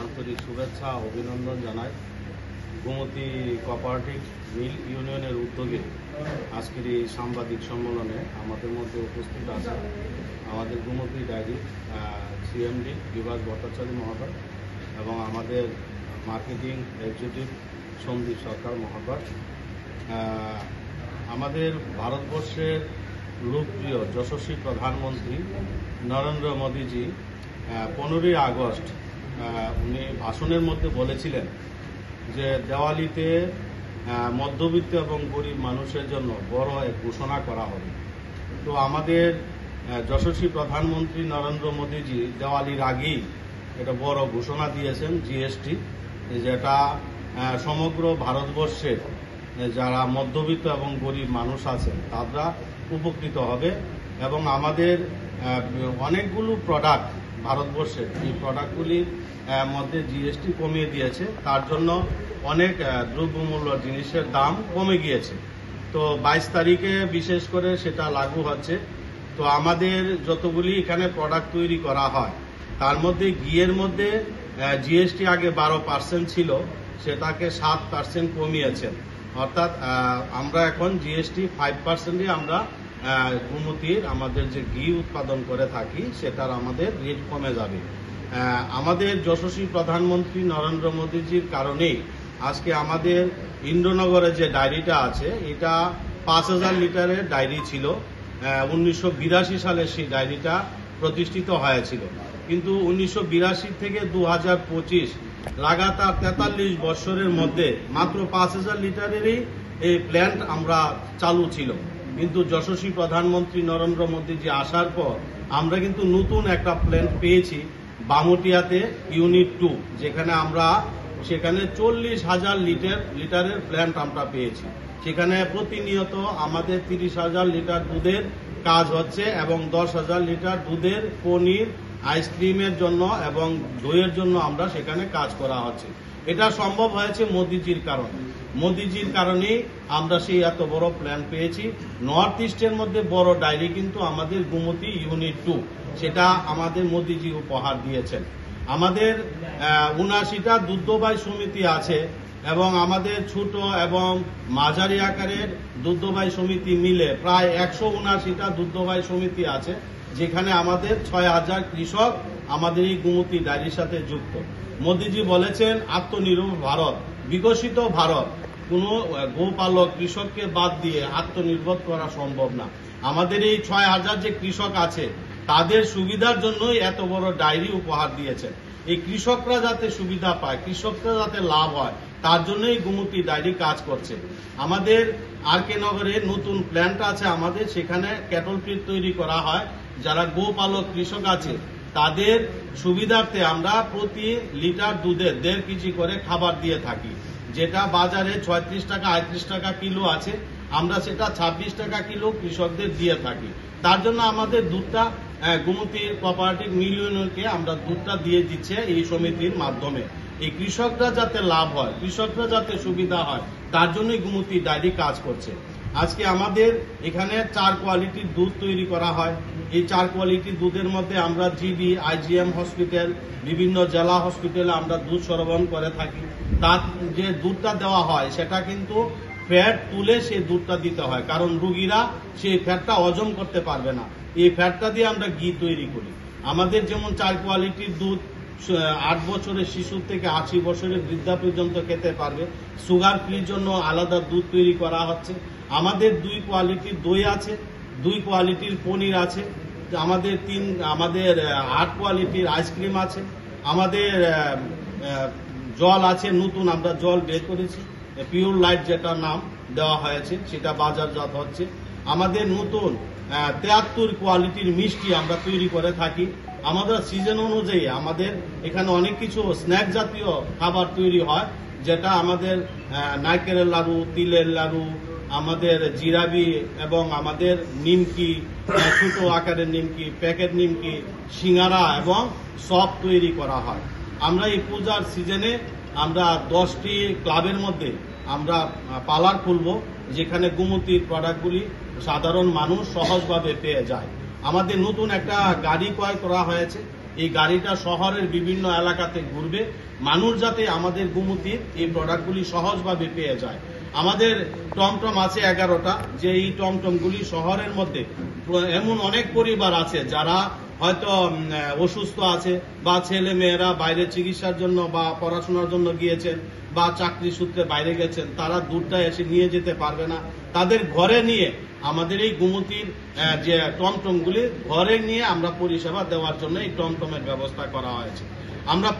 আন্তরিক শুভেচ্ছা অভিনন্দন জানাই। গোমতী কোঅপারেটিভ মিল ইউনিয়নের উদ্যোগে আজকের এই সাংবাদিক সম্মেলনে আমাদের মধ্যে উপস্থিত আছে আমাদের গোমতী ডায়েরি সিএমডি বিভাস ভট্টাচার্য মহোদয় এবং আমাদের মার্কেটিং এক্সিকিউটিভ সন্দীপ সরকার মহোদয়। আমাদের ভারতবর্ষের লোকপ্রিয় যশস্বী প্রধানমন্ত্রী নরেন্দ্র মোদীজি 15ই আগস্ট উনি ভাষণের মধ্যে বলেছিলেন যে দেওয়ালিতে মধ্যবিত্ত এবং গরিব মানুষের জন্য বড় এক ঘোষণা করা হবে। তো আমাদের যশস্বী প্রধানমন্ত্রী নরেন্দ্র মোদীজি দেওয়ালির আগেই এটা বড় ঘোষণা দিয়েছেন জিএসটি, যেটা সমগ্র ভারতবর্ষের যারা মধ্যবিত্ত এবং গরিব মানুষ আছেন তারা উপকৃত হবে এবং আমাদের অনেকগুলো প্রোডাক্ট ভারতবর্ষের এই প্রোডাক্টগুলির মধ্যে জিএসটি কমিয়ে দিয়েছে, তার জন্য অনেক দ্রব্যমূল্য জিনিসের দাম কমে গিয়েছে। তো 22 তারিখে বিশেষ করে সেটা লাগু হচ্ছে। তো আমাদের যতগুলি এখানে প্রোডাক্ট তৈরি করা হয় তার মধ্যে ঘিয়ের মধ্যে জিএসটি আগে 12% ছিল, সেটাকে 7% কমিয়েছেন। অর্থাৎ আমরা এখন জিএসটি 5%ই আমরা গোমতীর আমাদের যে ঘি উৎপাদন করে থাকি সেটার আমাদের রেট কমে যাবে। আমাদের যশস্বী প্রধানমন্ত্রী নরেন্দ্র মোদীজির কারণেই আজকে আমাদের ইন্দ্রনগরে যে ডায়েরিটা আছে এটা 5000 লিটারের ডায়েরি ছিল। 1982 সালে সেই ডায়েরিটা প্রতিষ্ঠিত হয়েছিল, কিন্তু 1982 থেকে 2025 লাগাতার 43 বছরের মধ্যে মাত্র 5000 লিটারেরই এই প্ল্যান্ট আমরা চালু ছিল। কিন্তু যশস্বী প্রধানমন্ত্রী নরেন্দ্র মোদীজি আসার পর আমরা কিন্তু নতুন একটা প্ল্যান্ট পেয়েছি বামুটিয়াতে ইউনিট 2, যেখানে আমরা সেখানে 40,000 লিটারের প্ল্যান্ট আমরা পেয়েছি। সেখানে প্রতিনিয়ত আমাদের 30,000 লিটার দুধের কাজ হচ্ছে এবং 10,000 লিটার দুধের পনির আইসক্রিমের জন্য এবং দইয়ের জন্য আমরা সেখানে কাজ করা হচ্ছে। এটা সম্ভব হয়েছে মোদিজির কারণে। মোদিজির কারণেই আমরা সেই এত বড় প্ল্যান পেয়েছি। নর্থ ইস্টের মধ্যে বড় ডায়েরি কিন্তু আমাদের গোমতী ইউনিট 2, সেটা আমাদের মোদিজি উপহার দিয়েছেন। আমাদের 79টা দুগ্ধবাহী সমিতি আছে এবং আমাদের ছোট এবং মাঝারি আকারের দুগ্ধবাহী সমিতি মিলে প্রায় 179টা দুগ্ধবাহী সমিতি আছে, যেখানে আমাদের 6000 কৃষক আমাদের এই গোমতী ডায়েরির সাথে যুক্ত। মোদীজি বলেছেন আত্মনির্ভর ভারত, বিকশিত ভারত। কোনো গোপালক কৃষককে বাদ দিয়ে আত্মনির্ভর করা সম্ভব না। আমাদের এই 6000 যে কৃষক আছে তাদের সুবিধার জন্যই এত বড় ডায়েরি উপহার দিয়েছেন। এই কৃষকরা যাতে সুবিধা পায়, কৃষকরা যাতে লাভ হয়, তার জন্যই গোমতী ডায়েরি কাজ করছে। আমাদের আরকে নগরে নতুন প্ল্যান্ট আছে আমাদের, সেখানে ক্যাটল ফিড তৈরি করা হয়। যারা গোপালক কৃষক আছে তাদের সুবিধার্থে আমরা প্রতি লিটার দুধে 1.5 কেজি করে খাবার দিয়ে থাকি, যেটা বাজারে 36 টাকা 38 টাকা কিলো আছে, আমরা সেটা 26 টাকা কিলো কৃষকদের দিয়ে থাকি। তার জন্য আমাদের দুধটা গোমতী কোঅপারেটিভ মিল ইউনিয়নকে আমরা দুধটা দিয়ে দিচ্ছে এই সমিতির মাধ্যমে। এই কৃষকরা যাতে লাভ হয়, কৃষকরা যাতে সুবিধা হয়, তার জন্যই গোমতী ডায়েরি কাজ করছে। আজকে আমাদের এখানে 4 কোয়ালিটির দুধ তৈরি করা হয়। এই 4 কোয়ালিটির দুধের মধ্যে আমরা জিবি, আইজিএম হসপিটাল, বিভিন্ন জেলা হসপিটালে আমরা দুধ সরবরাহ করে থাকি। তার যে দুধটা দেওয়া হয় সেটা কিন্তু ফ্যাট তুলে সেই দুধটা দিতে হয়, কারণ রোগীরা সেই ফ্যাটটা হজম করতে পারবে না। এই ফ্যাটটা দিয়ে আমরা ঘি তৈরি করি। আমাদের যেমন 4 কোয়ালিটির দুধ 8 বছরের শিশু থেকে 80 বছরের বৃদ্ধা পর্যন্ত খেতে পারবে। সুগার ফ্রির জন্য আলাদা দুধ তৈরি করা হচ্ছে। আমাদের 2 কোয়ালিটির দই আছে, 2 কোয়ালিটির পনির আছে, আমাদের 8 কোয়ালিটির আইসক্রিম আছে, আমাদের জল আছে। নতুন আমরা জল বের করেছি, পিওর লাইট যেটা নাম দেওয়া হয়েছে, সেটা বাজারজাত হচ্ছে। আমাদের নতুন 73 কোয়ালিটির মিষ্টি আমরা তৈরি করে থাকি। আমাদের সিজন অনুযায়ী আমাদের এখানে অনেক কিছু স্ন্যাক জাতীয় খাবার তৈরি হয়, যেটা আমাদের নারকেলের লাড়ু, তিলের লাড়ু, আমাদের জিরাবি এবং আমাদের নিমকি, ছোট আকারের নিমকি, প্যাকেট নিমকি, সিঙ্গারা এবং সব তৈরি করা হয়। আমরা এই পূজার সিজনে আমরা 10টি ক্লাবের মধ্যে আমরা পার্লার খুলব, যেখানে গোমতীর প্রোডাক্টগুলি সাধারণ মানুষ সহজভাবে পেয়ে যায়। আমাদের নতুন একটা গাড়ি ক্রয় করা হয়েছে, এই গাড়িটা শহরের বিভিন্ন এলাকাতে ঘুরবে, মানুষ যাতে আমাদের গুমতির এই প্রোডাক্টগুলি সহজভাবে পেয়ে যায়। আমাদের টমটম আছে 11টা, যে এই টমটমগুলি শহরের মধ্যে এমন অনেক পরিবার আছে যারা হয়তো অসুস্থ আছে, বা ছেলে মেয়েরা বাইরে চিকিৎসার জন্য বা পড়াশোনার জন্য গিয়েছেন, বা চাকরি সূত্রে বাইরে গেছেন, তারা দূরটা এসে নিয়ে যেতে পারবে না, তাদের ঘরে নিয়ে আমাদের এই গুমতির যে টমটমগুলি ঘরে নিয়ে আমরা পরিষেবা দেওয়ার জন্য এই টমটমের ব্যবস্থা করা হয়েছে। আমরা